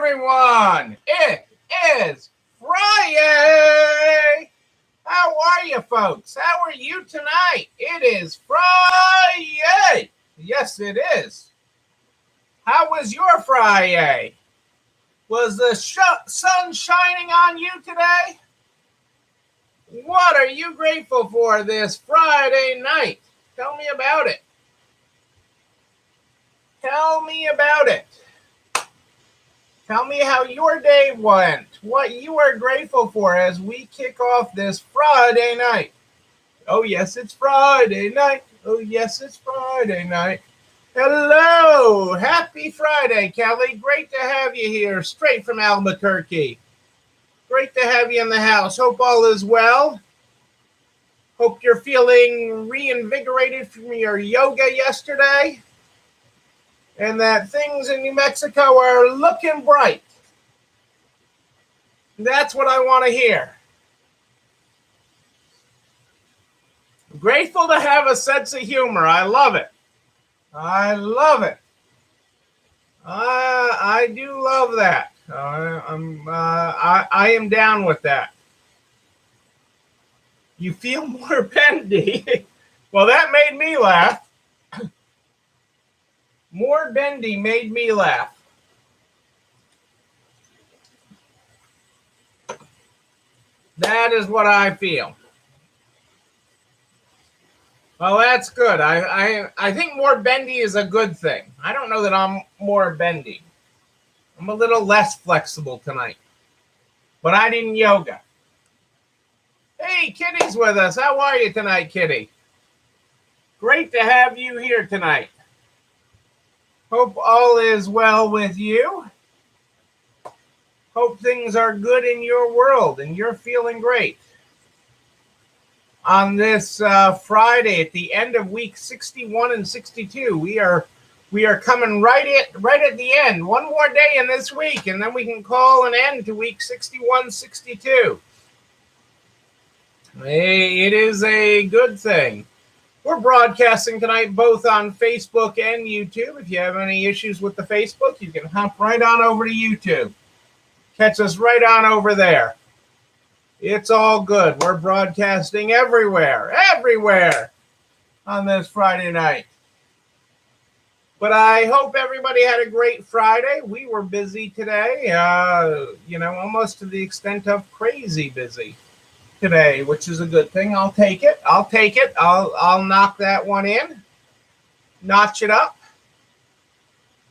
everyone. It is Friday. How are you, folks? How are you tonight? It is Friday. Yes, it is. How was your Friday? Was the sun shining on you today? What are you grateful for this Friday night? Tell me about it. Tell me about it. Tell me how your day went, what you are grateful for as we kick off this Friday night. Oh, yes, it's Friday night. Oh, yes, it's Friday night. Hello. Happy Friday, Kelly. Great to have you here, straight from Albuquerque. Great to have you in the house. Hope all is well. Hope you're feeling reinvigorated from your yoga yesterday, and that things in New Mexico are looking bright. That's what I want to hear. Grateful to have a sense of humor. I love it. I love it. I do love that. I am down with that. You feel more bendy. Well, that made me laugh. More bendy made me laugh. That is what I feel. Well, that's good. I think more bendy is a good thing. I don't know that I'm more bendy. I'm a little less flexible tonight. But I didn't yoga. Hey, Kitty's with us. How are you tonight, Kitty? Great to have you here tonight. Hope all is well with you. Hope things are good in your world and you're feeling great. On this Friday at the end of week 61 and 62, we are coming right at the end. One more day in this week, and then we can call an end to week 61, 62. Hey, it is a good thing. We're broadcasting tonight both on Facebook and YouTube. If you have any issues with the Facebook, you can hop right on over to YouTube. Catch us right on over there. It's all good. We're broadcasting everywhere on this Friday night. But I hope everybody had a great Friday. We were busy today, almost to the extent of crazy busy today, which is a good thing. I'll take it. I'll knock that one in, notch it up,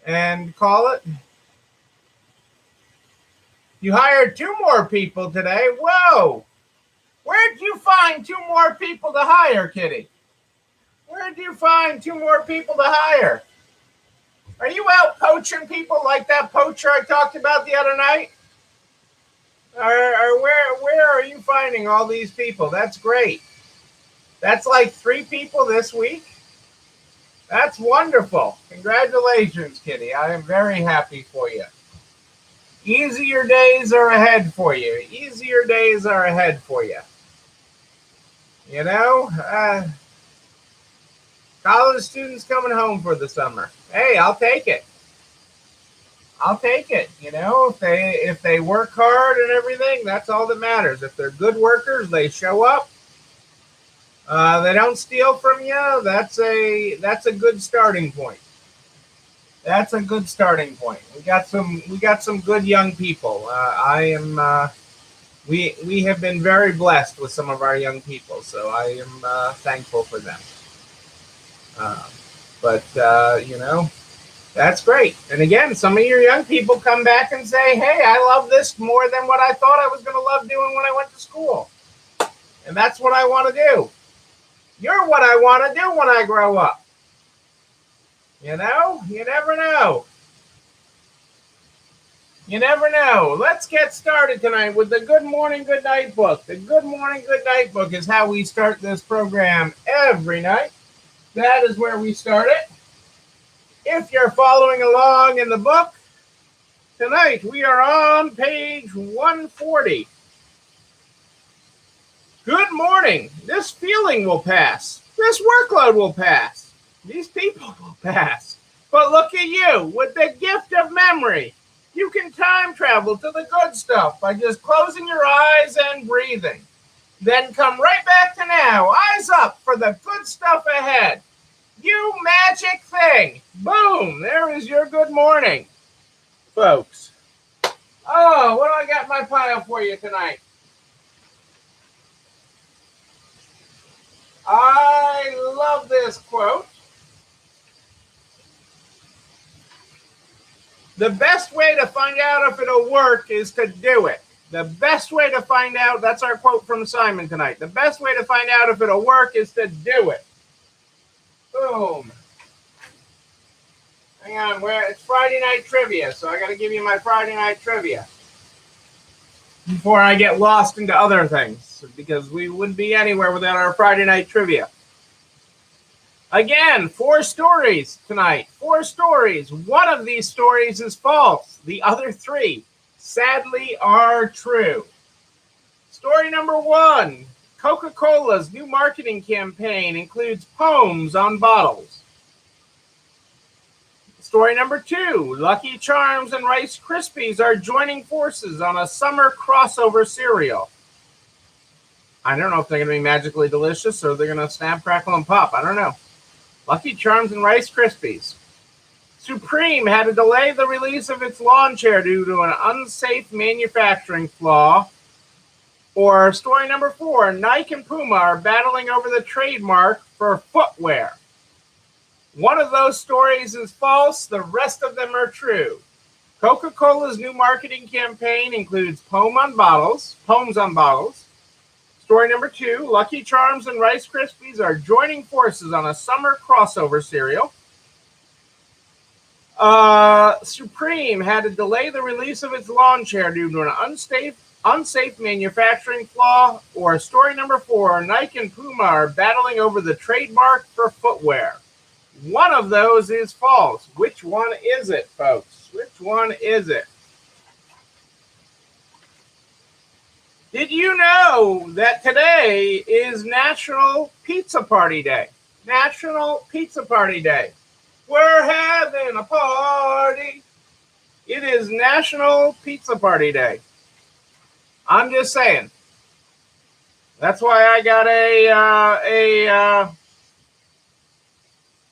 and call it. You hired 2 more people today. Whoa! Where'd you find 2 more people to hire, Kitty? Where'd you find 2 more people to hire? Are you out poaching people like that poacher I talked about the other night? Or where are you finding all these people? That's great. That's like 3 people this week. That's wonderful. Congratulations, Kitty. I am very happy for you. Easier days are ahead for you. Easier days are ahead for you. You know, college students coming home for the summer. Hey, I'll take it. I'll take it. You know, if they work hard and everything, that's all that matters. If they're good workers, they show up. They don't steal from you. That's a good starting point. That's a good starting point. We got some good young people. We have been very blessed with some of our young people, so I am thankful for them. That's great. And again, some of your young people come back and say, hey, I love this more than what I thought I was going to love doing when I went to school. And that's what I want to do. You're what I want to do when I grow up. You know, you never know. You never know. Let's get started tonight with the Good Morning, Good Night book. The Good Morning, Good Night book is how we start this program every night. That is where we start it. If you're following along in the book, tonight we are on page 140. Good morning. This feeling will pass. This workload will pass. These people will pass. But look at you with the gift of memory. You can time travel to the good stuff by just closing your eyes and breathing. Then come right back to now. Eyes up for the good stuff ahead. You magic thing. Boom. There is your good morning, folks. Oh, what do I got in my pile for you tonight? I love this quote. The best way to find out if it'll work is to do it. The best way to find out, that's our quote from Simon tonight. The best way to find out if it'll work is to do it. Boom. Hang on, it's Friday night trivia, so I got to give you my Friday night trivia before I get lost into other things, because we wouldn't be anywhere without our Friday night trivia. Again, 4 stories tonight. 4 stories. One of these stories is false. The other 3, sadly, are true. Story number 1. Coca-Cola's new marketing campaign includes poems on bottles. Story number 2. Lucky Charms and Rice Krispies are joining forces on a summer crossover cereal. I don't know if they're going to be magically delicious or they're going to snap, crackle, and pop. I don't know. Lucky Charms and Rice Krispies. Supreme had to delay the release of its lawn chair due to an unsafe manufacturing flaw. Or story number 4, Nike and Puma are battling over the trademark for footwear. One of those stories is false. The rest of them are true. Coca-Cola's new marketing campaign includes poems on bottles. Story number 2, Lucky Charms and Rice Krispies are joining forces on a summer crossover cereal. Supreme had to delay the release of its lawn chair due to an unsafe manufacturing flaw. Or story number 4, Nike and Puma are battling over the trademark for footwear. One of those is false. Which one is it, folks? Which one is it? Did you know that today is National Pizza Party Day? National Pizza Party Day. We're having a party. It is National Pizza Party Day. I'm just saying. That's why I got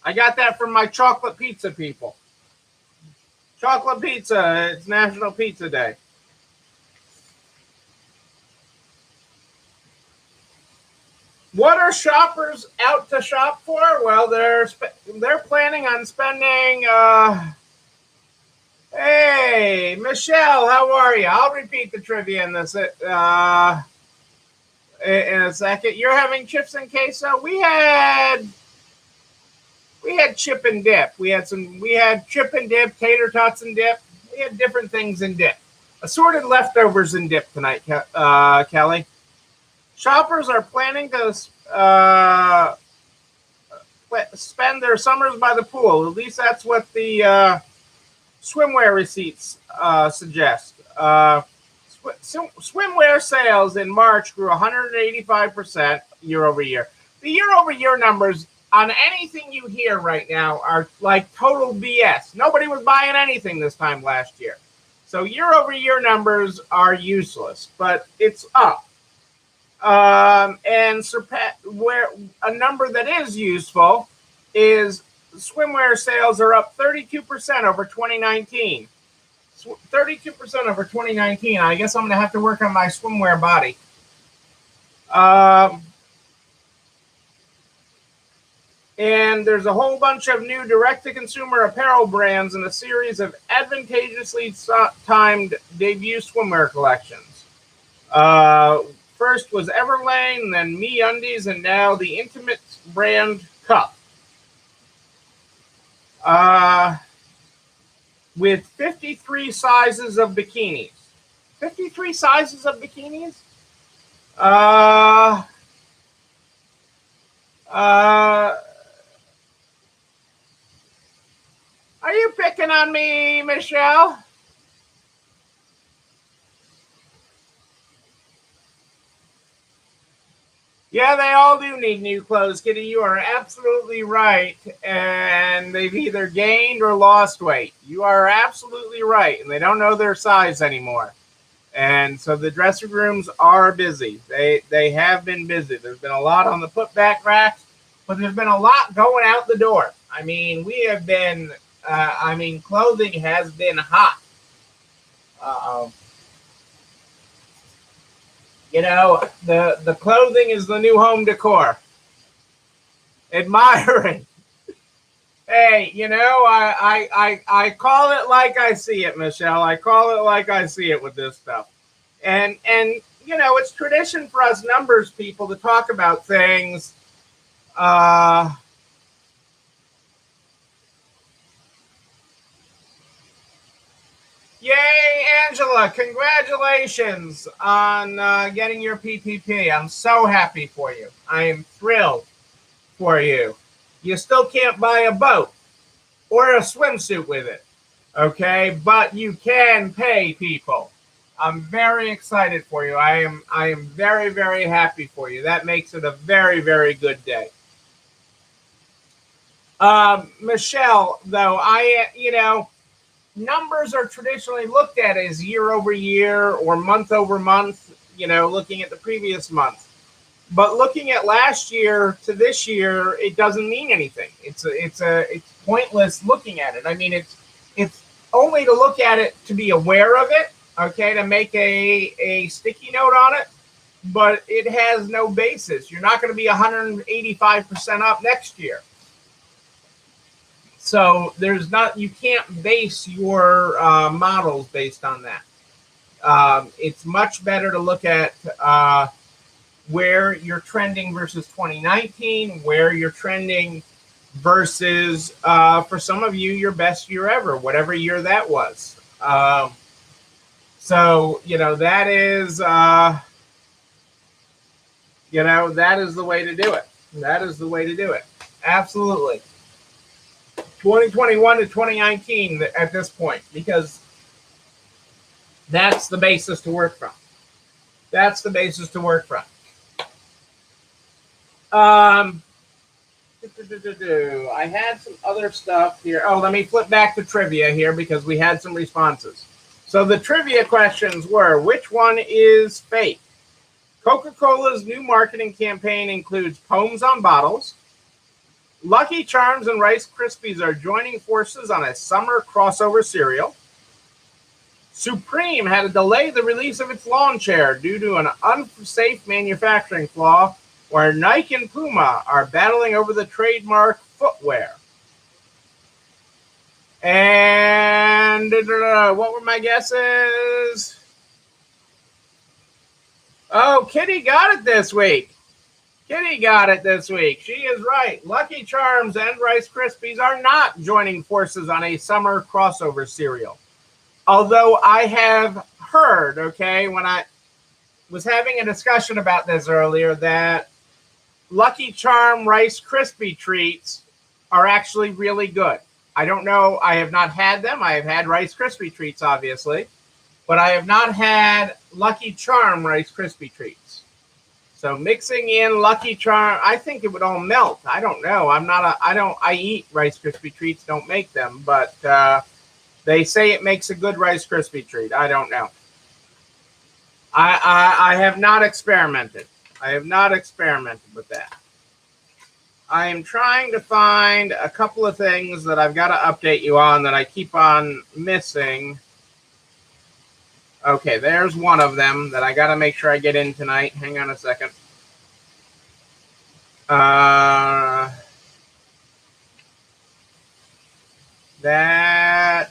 I got that from my chocolate pizza people. Chocolate pizza, it's National Pizza Day. What are shoppers out to shop for? Well, they're planning on spending. Hey, Michelle, how are you? I'll repeat the trivia in this in a second. You're having chips and queso. We had chip and dip. We had chip and dip, tater tots and dip. We had different things in dip. Assorted leftovers in dip tonight, Kelly. Shoppers are planning to spend their summers by the pool. At least that's what the swimwear receipts suggest. Swimwear sales in March grew 185% year over year. The year over year numbers on anything you hear right now are like total BS. Nobody was buying anything this time last year. So year over year numbers are useless, but it's up. And where a number that is useful is swimwear sales are up 32% over 2019. 32% over 2019. I guess I'm going to have to work on my swimwear body. And there's a whole bunch of new direct-to-consumer apparel brands and a series of advantageously timed debut swimwear collections. First was Everlane, then MeUndies, and now the Intimate brand Cup. With 53 sizes of bikinis. 53 sizes of bikinis? Are you picking on me, Michelle? Yeah, they all do need new clothes, Kitty. You are absolutely right. And they've either gained or lost weight. You are absolutely absolutely right. And they don't know their size anymore. And so the dressing rooms are busy. They have been busy. There's been a lot on the put-back racks, but there's been a lot going out the door. I mean, we have been, clothing has been hot. You know, the clothing is the new home decor. Admiring. Hey, you know, I call it like I see it, Michelle. I call it like I see it with this stuff. And you know, it's tradition for us numbers people to talk about things. Yay, Angela, congratulations on getting your PPP. I'm so happy for you. I am thrilled for you. You still can't buy a boat or a swimsuit with it, okay? But you can pay people. I'm very excited for you. I am very, very happy for you. That makes it a very, very good day. Michelle, though, you know, numbers are traditionally looked at as year over year or month over month, you know, looking at the previous month. But looking at last year to this year, it doesn't mean anything. It's pointless looking at it. I mean, it's only to look at it to be aware of it, okay, to make a sticky note on it, but it has no basis. You're not going to be 185% up next year. So you can't base your models based on that. It's much better to look at where you're trending versus 2019, where you're trending versus, for some of you, your best year ever, whatever year that was. So, you know, that is, you know, that is the way to do it. That is the way to do it. Absolutely. 2021 to 2019 at this point, because that's the basis to work from. That's the basis to work from. I had some other stuff here. Oh, let me flip back to trivia here because we had some responses. So the trivia questions were, which one is fake? Coca-Cola's new marketing campaign includes poems on bottles. Lucky Charms and Rice Krispies are joining forces on a summer crossover cereal. Supreme had to delay the release of its lawn chair due to an unsafe manufacturing flaw, where Nike and Puma are battling over the trademark footwear. And what were my guesses? Oh, Kitty got it this week. Kitty got it this week. She is right. Lucky Charms and Rice Krispies are not joining forces on a summer crossover cereal. Although I have heard, okay, when I was having a discussion about this earlier, that Lucky Charm Rice Krispie treats are actually really good. I don't know. I have not had them. I have had Rice Krispie treats, obviously, but I have not had Lucky Charm Rice Krispie treats. So mixing in Lucky Charm, I think it would all melt. I don't know. I eat Rice Krispie treats, don't make them, but they say it makes a good Rice Krispie treat. I don't know. I have not experimented. I have not experimented with that. I am trying to find a couple of things that I've got to update you on that I keep on missing. Okay, there's one of them that I got to make sure I get in tonight. Hang on a second. That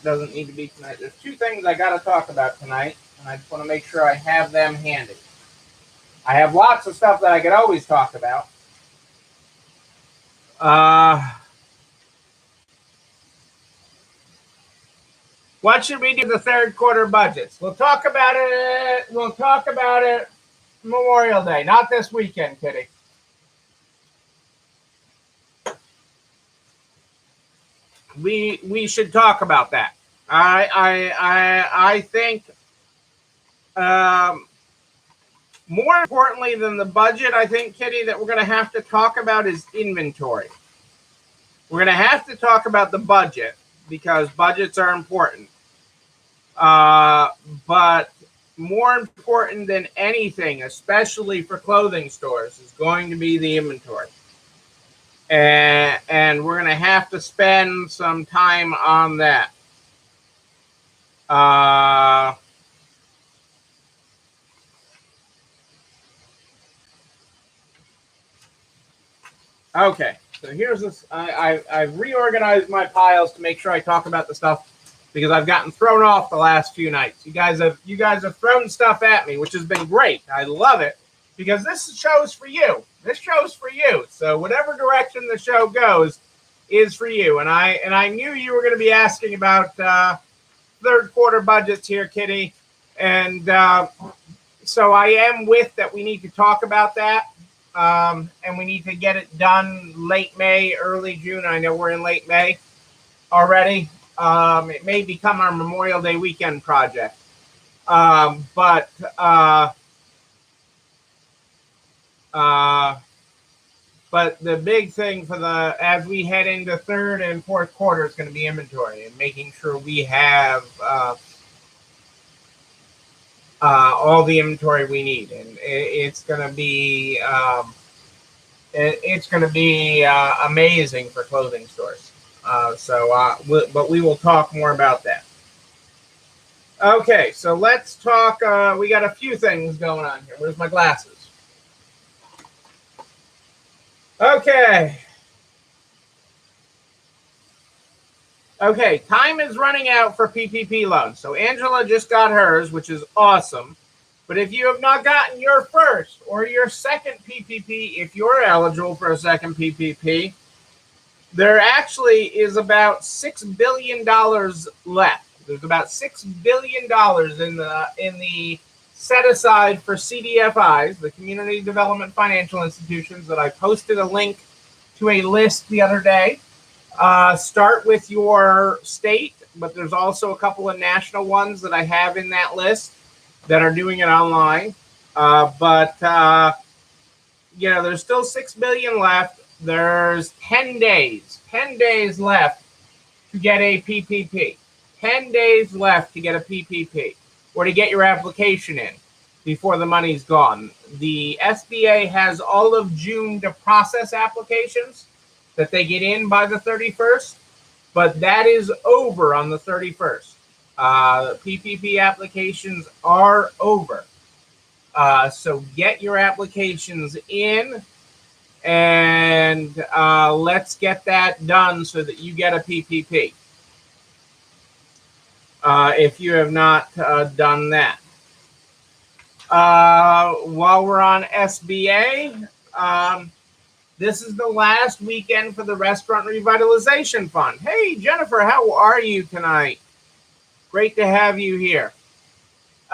doesn't need to be tonight. There's two things I got to talk about tonight, and I just want to make sure I have them handy. I have lots of stuff that I could always talk about. What should we do with the third quarter budgets? We'll talk about it. We'll talk about it Memorial Day, not this weekend, Kitty. We should talk about that. I think more importantly than the budget, I think, Kitty, that we're going to have to talk about is inventory. We're going to have to talk about the budget because budgets are important. But more important than anything, especially for clothing stores, is going to be the inventory. And we're going to have to spend some time on that. Okay, so here's this. I've reorganized my piles to make sure I talk about the stuff because I've gotten thrown off the last few nights. You guys have thrown stuff at me, which has been great. I love it because this show's for you. This show's for you. So whatever direction the show goes is for you. And I knew you were going to be asking about third quarter budgets here, Kitty, and so I am with that. We need to talk about that. And we need to get it done late May, early June. I know we're in late May already. It may become our Memorial Day weekend project. But the big thing as we head into third and fourth quarter is going to be inventory and making sure we have all the inventory we need, and it's going to be amazing for clothing stores. But we will talk more about that. Okay, so let's talk. We got a few things going on here. Where's my glasses? Okay. Okay, time is running out for PPP loans. So Angela just got hers, which is awesome. But if you have not gotten your first or your second PPP, if you're eligible for a second PPP, there actually is about $6 billion left. There's about $6 billion in the set aside for CDFIs, the Community Development Financial Institutions, that I posted a link to a list the other day. Start with your state, but there's also a couple of national ones that I have in that list that are doing it online. There's still $6 billion left. There's 10 days left to get a PPP. 10 days left to get a PPP or to get your application in before the money's gone. The SBA has all of June to process applications that they get in by the 31st, but that is over on the 31st. PPP applications are over. So get your applications in, and let's get that done so that you get a PPP. If you have not done that. While we're on SBA, this is the last weekend for the Restaurant Revitalization Fund. Hey, Jennifer, how are you tonight? Great to have you here.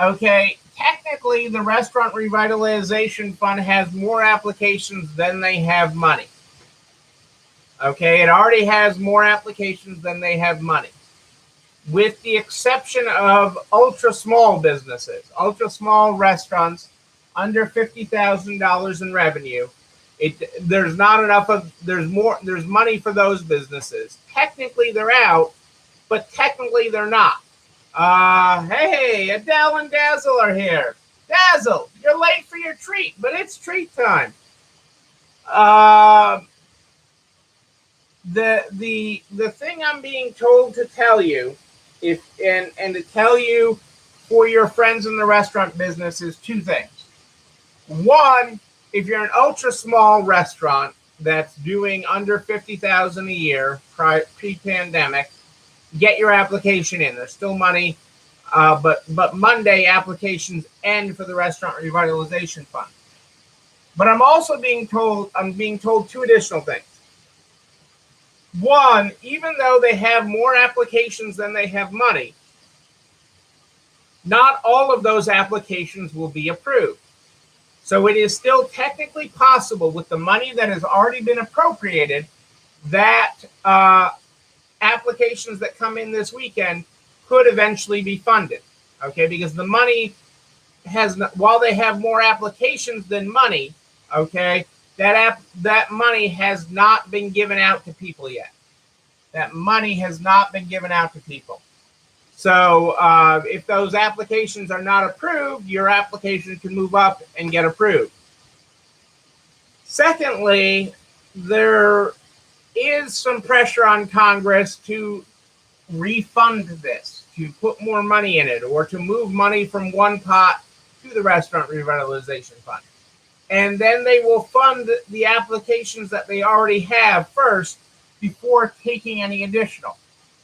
Okay, technically, the Restaurant Revitalization Fund has more applications than they have money. Okay, it already has more applications than they have money, with the exception of ultra small businesses, ultra small restaurants under $50,000 in revenue. There's not enough there's money for those businesses. Technically they're out, but technically they're not. Hey, Adele and Dazzle are here. Dazzle, you're late for your treat, but it's treat time. The thing I'm being told to tell you, and to tell you for your friends in the restaurant business, is two things. One, if you're an ultra small restaurant that's doing under $50,000 a year pre-pandemic, get your application in. There's still money, but Monday applications end for the Restaurant Revitalization Fund. But I'm also being told two additional things. One, even though they have more applications than they have money, not all of those applications will be approved. So it is still technically possible, with the money that has already been appropriated, that applications that come in this weekend could eventually be funded. Okay, because the money while they have more applications than money, okay, that money has not been given out to people yet. That money has not been given out to people. So if those applications are not approved, your application can move up and get approved. Secondly, there is some pressure on Congress to refund this, to put more money in it, or to move money from one pot to the Restaurant Revitalization Fund. And then they will fund the applications that they already have first before taking any additional.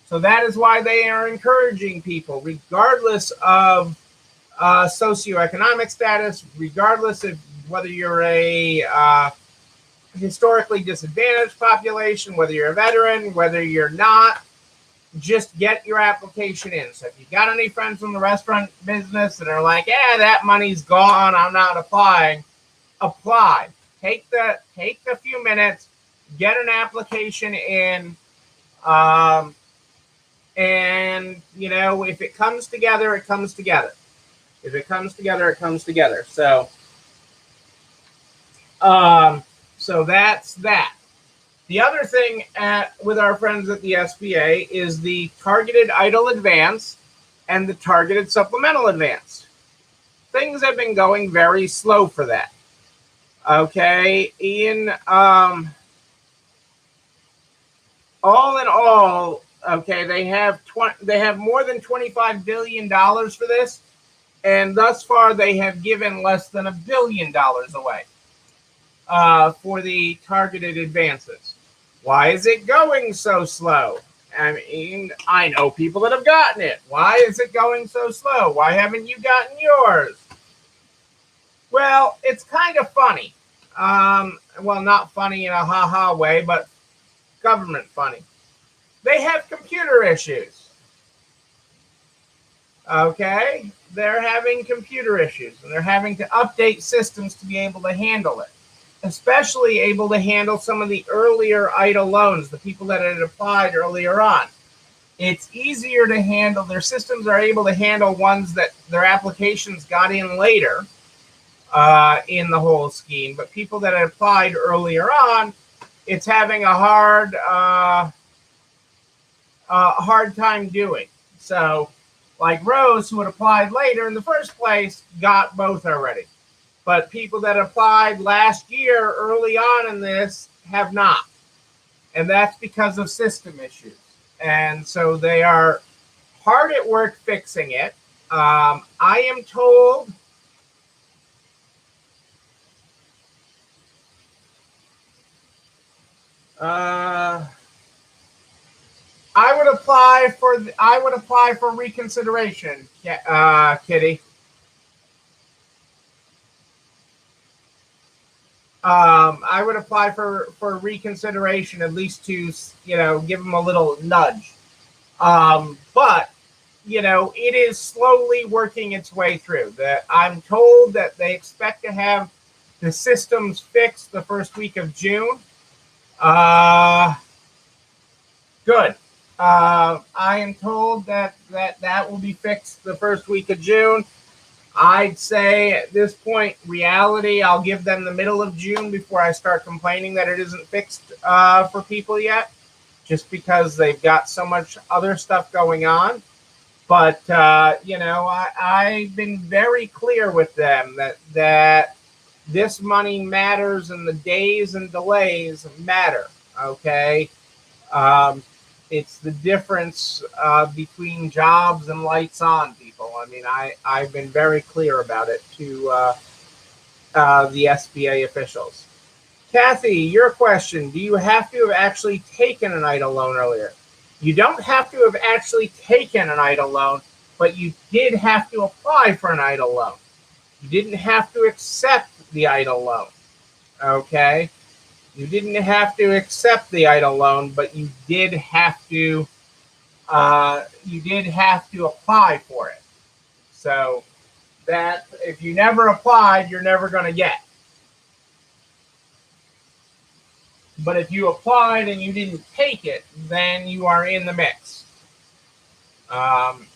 So that is why they are encouraging people, regardless of socioeconomic status, regardless of whether you're a historically disadvantaged population, whether you're a veteran, whether you're not, just get your application in. So if you've got any friends from the restaurant business that are like, that money's gone, I'm not applying, apply. Take the few minutes, get an application in, and if it comes together, it comes together. If it comes together, it comes together. So so that's that. The other thing with our friends at the SBA is the targeted EIDL advance and the targeted supplemental advance. Things have been going very slow for that. Okay, all in all, okay, they have more than $25 billion for this, and thus far they have given less than $1 billion away for the targeted advances. Why is it going so slow? I mean, I know people that have gotten it. Why is it going so slow? Why haven't you gotten yours? Well, it's kind of funny. Well, not funny in a ha-ha way, but government funny. They have computer issues. Okay? They're having computer issues, and they're having to update systems to be able to handle it. Especially able to handle some of the earlier EIDL loans, the people that had applied earlier on. It's easier to handle. Their systems are able to handle ones that their applications got in later in the whole scheme. But people that had applied earlier on, it's having a hard time doing. So, like Rose, who had applied later in the first place, got both already. But people that applied last year early on in this have not. And that's because of system issues. And so they are hard at work fixing it. I am told I would apply for reconsideration, Kitty. I would apply for reconsideration, at least to give them a little nudge. But it is slowly working its way through. I'm told that they expect to have the systems fixed the first week of June. Good. I am told that will be fixed the first week of June. I'd say at this point, reality, I'll give them the middle of June before I start complaining that it isn't fixed for people yet, just because they've got so much other stuff going on. But, I've been very clear with them that this money matters and the days and delays matter, okay? It's the difference between jobs and lights on, people. I mean, I've been very clear about it to the SBA officials. Kathy, your question, do you have to have actually taken an EIDL loan earlier? You don't have to have actually taken an EIDL loan, but you did have to apply for an EIDL loan. You didn't have to accept the EIDL loan, okay? You didn't have to accept the EIDL loan, but you did have to apply for it. So that if you never applied, you're never going to get. But if you applied and you didn't take it, then you are in the mix.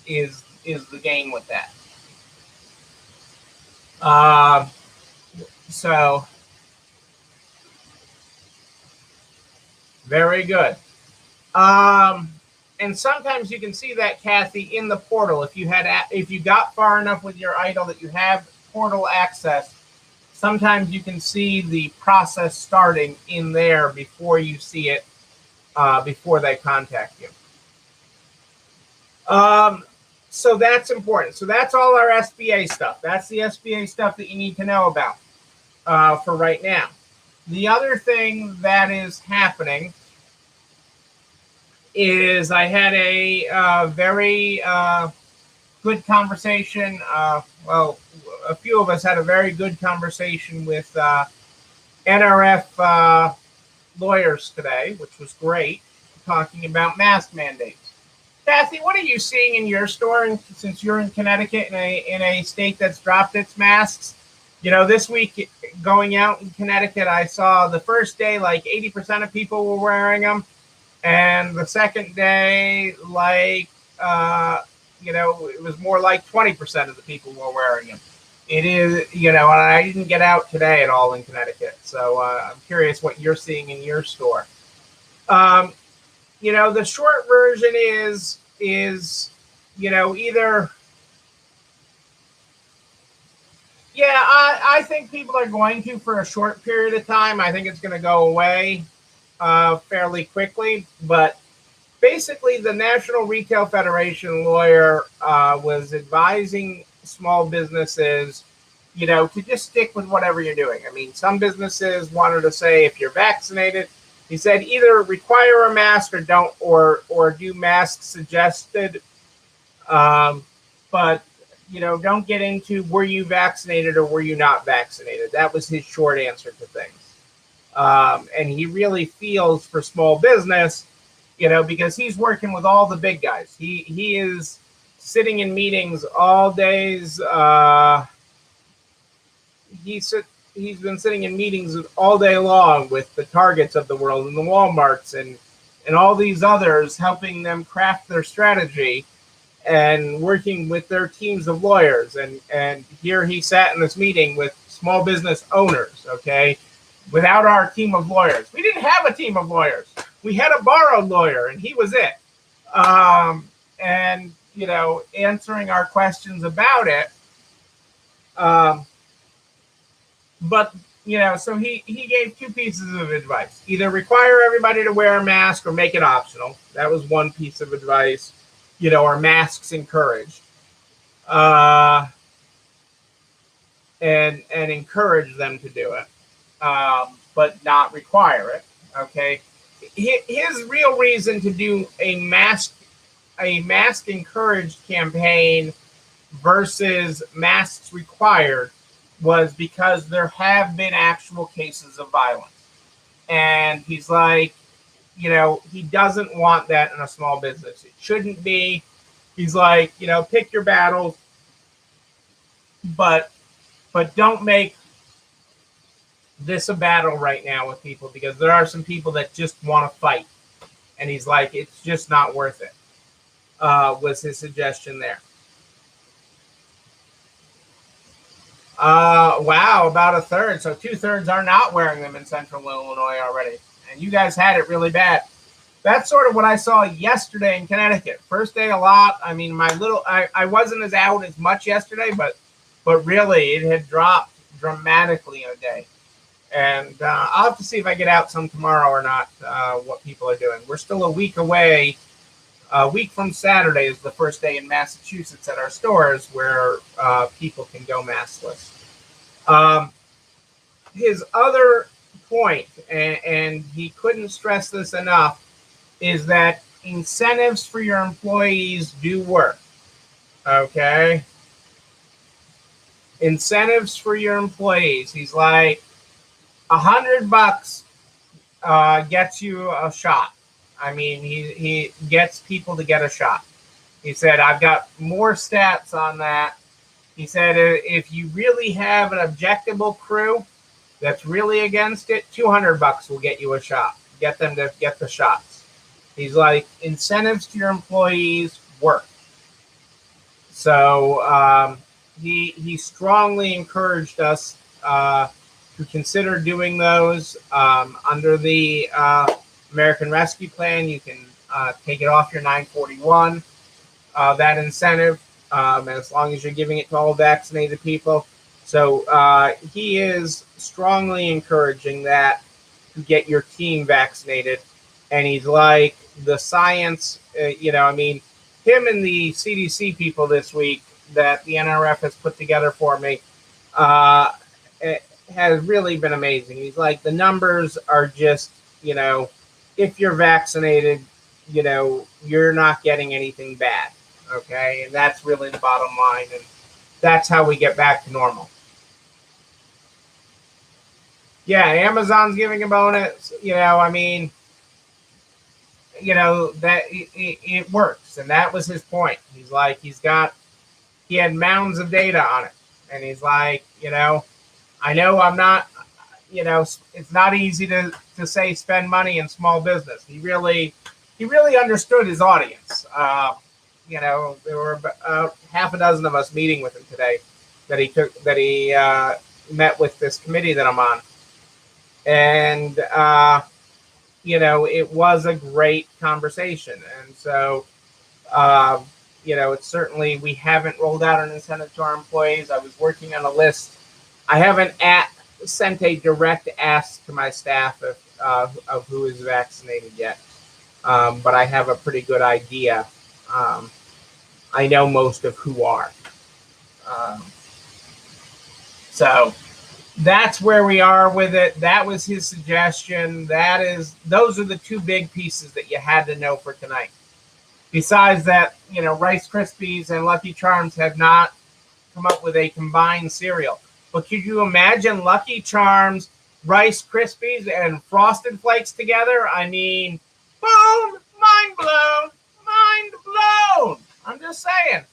Is the game with that? So very good. And sometimes you can see that, Kathy, in the portal. If you got far enough with your EIDL that you have portal access, sometimes you can see the process starting in there before you see it, before they contact you. So that's important. So that's all our SBA stuff. That's the SBA stuff that you need to know about for right now. The other thing that is happening is I had a very good conversation. Well, a few of us had a very good conversation with NRF lawyers today, which was great, talking about mask mandates. Kathy, what are you seeing in your store? Since you're in Connecticut, in a state that's dropped its masks, this week going out in Connecticut, I saw the first day like 80% of people were wearing them, and the second day, like it was more like 20% of the people were wearing them. It is, and I didn't get out today at all in Connecticut, so I'm curious what you're seeing in your store. The short version is either, I think people are going to for a short period of time. I think it's going to go away fairly quickly. But basically, the National Retail Federation lawyer was advising small businesses, to just stick with whatever you're doing. I mean, some businesses wanted to say if you're vaccinated, he said either require a mask or don't, or do masks suggested. But don't get into were you vaccinated or were you not vaccinated. That was his short answer to things. And he really feels for small business, because he's working with all the big guys. He is sitting in meetings all days. He's been sitting in meetings all day long with the Targets of the world and the Walmarts and all these others, helping them craft their strategy and working with their teams of lawyers. And here he sat in this meeting with small business owners, okay, without our team of lawyers. We didn't have a team of lawyers. We had a borrowed lawyer, and he was it. And, answering our questions about it. But, so he gave two pieces of advice. Either require everybody to wear a mask or make it optional. That was one piece of advice. Are masks encouraged? And encourage them to do it, but not require it. Okay. His real reason to do a mask encouraged campaign versus masks required was because there have been actual cases of violence. And he's like, he doesn't want that in a small business. It shouldn't be. He's like, pick your battles, but don't make this a battle right now with people, because there are some people that just want to fight. And he's like, it's just not worth it, was his suggestion there. Wow, about a third. So 2/3 are not wearing them in Central Illinois already. And you guys had it really bad. That's sort of what I saw yesterday in Connecticut. First day, a lot. I mean, I wasn't out as much yesterday, but really it had dropped dramatically in a day. And I'll have to see if I get out some tomorrow or not, what people are doing. We're still a week away. A week from Saturday is the first day in Massachusetts at our stores where people can go maskless. His other point, and he couldn't stress this enough, is that incentives for your employees do work. Okay? Incentives for your employees. He's like, $100 gets you a shot. I mean, he gets people to get a shot. He said, I've got more stats on that. He said, if you really have an objectable crew that's really against it, $200 will get you a shot. Get them to get the shots. He's like, incentives to your employees work. So he strongly encouraged us to consider doing those under the American Rescue Plan. You can take it off your 941, that incentive, as long as you're giving it to all vaccinated people. So he is strongly encouraging that to get your team vaccinated. And he's like, the science, him and the CDC people this week that the NRF has put together for me, it has really been amazing. He's like, the numbers are just, if you're vaccinated, you're not getting anything bad. Okay. And that's really the bottom line. And that's how we get back to normal. Yeah. Amazon's giving a bonus, that it works. And that was his point. He's like, he had mounds of data on it. And he's like, I know I'm not, it's not easy to say spend money in small business. He really understood his audience. There were about half a dozen of us meeting with him today that he met with this committee that I'm on. And, it was a great conversation. And so, it's certainly, we haven't rolled out an incentive to our employees. I was working on a list. I haven't sent a direct ask to my staff of who is vaccinated yet. But I have a pretty good idea. I know most of who are. So that's where we are with it. That was his suggestion. Those are the two big pieces that you had to know for tonight. Besides that, Rice Krispies and Lucky Charms have not come up with a combined cereal. But could you imagine Lucky Charms, Rice Krispies, and Frosted Flakes together? I mean, boom, mind blown, mind blown. I'm just saying.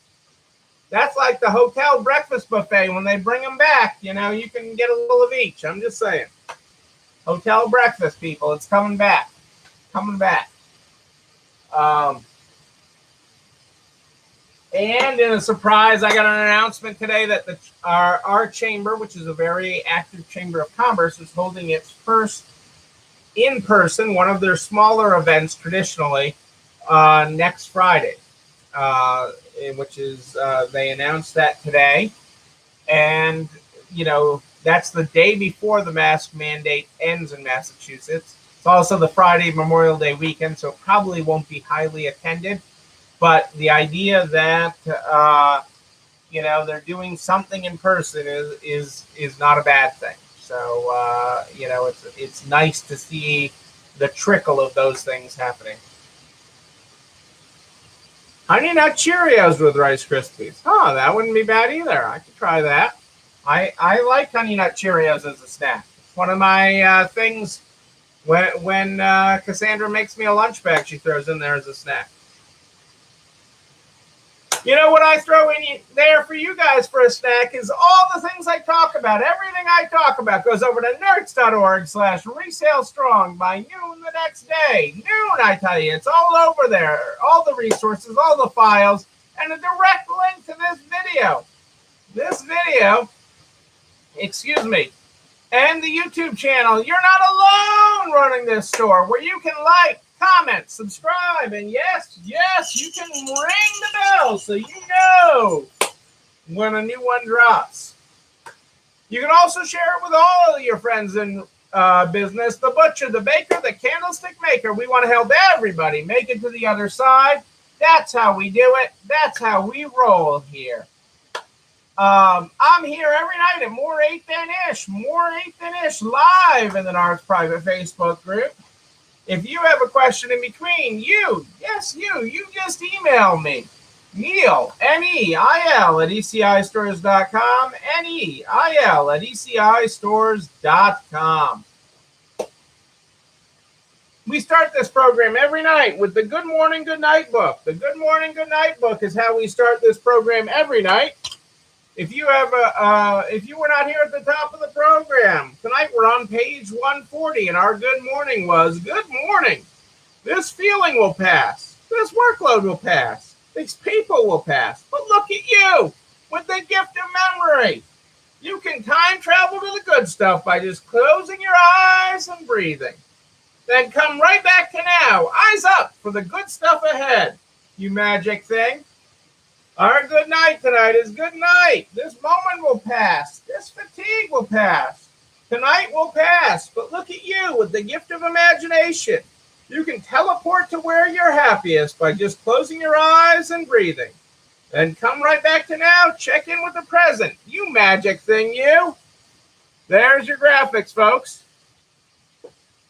That's like the hotel breakfast buffet when they bring them back. You can get a little of each. I'm just saying. Hotel breakfast, people. It's coming back. Coming back. And in a surprise, I got an announcement today that our chamber, which is a very active chamber of commerce, is holding its first in-person, one of their smaller events traditionally, next Friday, which is, they announced that today. And, that's the day before the mask mandate ends in Massachusetts. It's also the Friday Memorial Day weekend, so it probably won't be highly attended. But the idea that, they're doing something in person is not a bad thing. So, it's nice to see the trickle of those things happening. Honey Nut Cheerios with Rice Krispies. Oh, that wouldn't be bad either. I could try that. I like Honey Nut Cheerios as a snack. It's one of my things when Cassandra makes me a lunch bag, she throws in there as a snack. What I throw in there for you guys for a snack is all the things I talk about. Everything I talk about goes over to nerds.org/resale strong by noon the next day. Noon, I tell you. It's all over there. All the resources, all the files, and a direct link to this video. And the YouTube channel. You're not alone running this store, where you can like, comment, subscribe, and yes, you can ring the bell so you know when a new one drops. You can also share it with all of your friends in business, the butcher, the baker, the candlestick maker. We want to help everybody make it to the other side. That's how we do it. That's how we roll here. I'm here every night at More 8 Than Ish live in the NARC's private Facebook group. If you have a question in between, you just email me. Neil, N-E-I-L at ECIstores.com, N-E-I-L at ECIstores.com. We start this program every night with the Good Morning, Good Night book. The Good Morning, Good Night book is how we start this program every night. If you were not here at the top of the program, tonight we're on page 140, and our good morning was, good morning. This feeling will pass. This workload will pass. These people will pass. But look at you with the gift of memory. You can time travel to the good stuff by just closing your eyes and breathing. Then come right back to now. Eyes up for the good stuff ahead, you magic thing. Our good night tonight is good night. This moment will pass. This fatigue will pass. Tonight will pass. But look at you with the gift of imagination. You can teleport to where you're happiest by just closing your eyes and breathing. Then come right back to now. Check in with the present. You magic thing, you. There's your graphics, folks.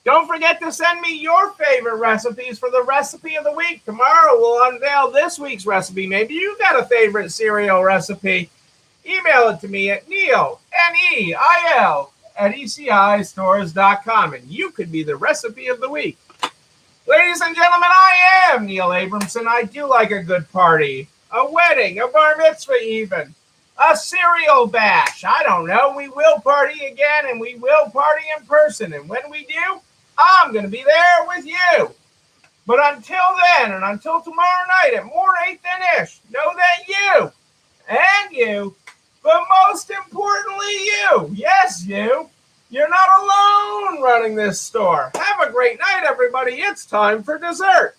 Don't forget to send me your favorite recipes for the recipe of the week. Tomorrow we'll unveil this week's recipe. Maybe you got a favorite cereal recipe. Email it to me at Neil, Neil, at ECIstores.com, and you could be the recipe of the week. Ladies and gentlemen, I am Neil Abramson. I do like a good party, a wedding, a bar mitzvah even, a cereal bash. I don't know. We will party again, and we will party in person. And when we do, I'm going to be there with you. But until then, and until tomorrow night at more 8 than ish, know that you, and you, but most importantly you, yes you, you're not alone running this store. Have a great night, everybody. It's time for dessert.